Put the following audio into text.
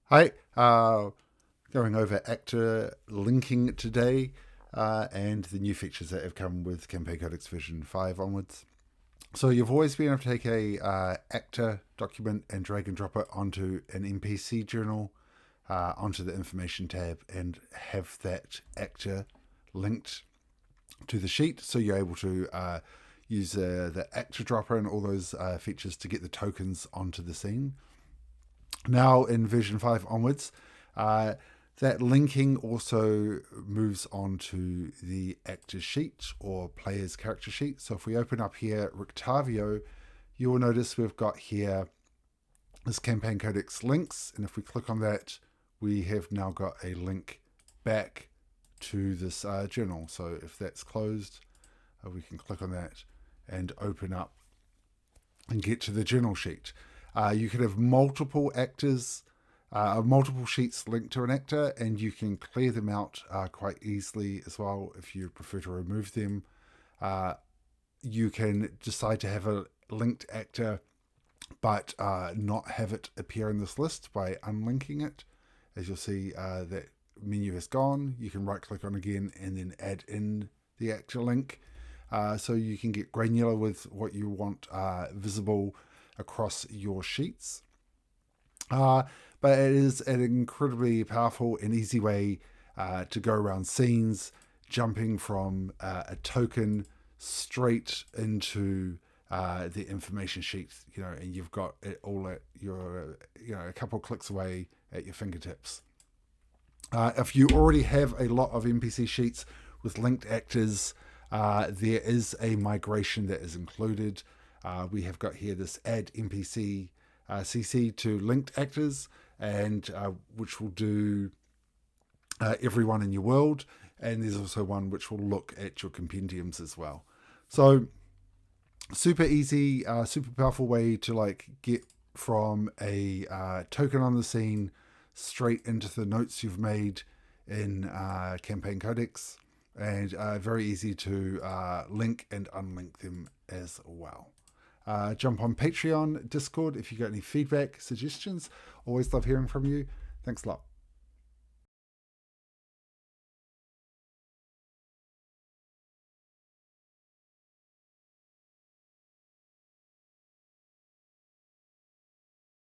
Hi, going over actor linking today and the new features that have come with Campaign Codex version 5 onwards. So you've always been able to take a actor document and drag and drop it onto an NPC journal, onto the information tab, and have that actor linked to the sheet. So you're able to use the actor dropper and all those features to get the tokens onto the scene. Now in version 5 onwards, uh, that linking also moves on to the actor sheet or player's character sheet. So if we open up here Rictavio, you will notice we've got here this Campaign Codex links. And if we click on that, we have now got a link back to this journal. So if that's closed, we can click on that and open up and get to the journal sheet. You can have multiple actors, multiple sheets linked to an actor, and you can clear them out quite easily as well if you prefer to remove them. You can decide to have a linked actor but not have it appear in this list by unlinking it. As you'll see, that menu has gone. You can right click on again and then add in the actor link. So you can get granular with what you want visible across your sheets. But it is an incredibly powerful and easy way to go around scenes, jumping from a token straight into the information sheet, and you've got it all at your, a couple of clicks away at your fingertips. If you already have a lot of NPC sheets with linked actors, there is a migration that is included. We have got here this add NPC CC to linked actors, and which will do everyone in your world. And there's also one which will look at your compendiums as well. So super easy, super powerful way to get from a token on the scene straight into the notes you've made in Campaign Codex, and very easy to link and unlink them as well. Jump on Patreon, Discord if you got any feedback, suggestions. Always love hearing from you. Thanks a lot.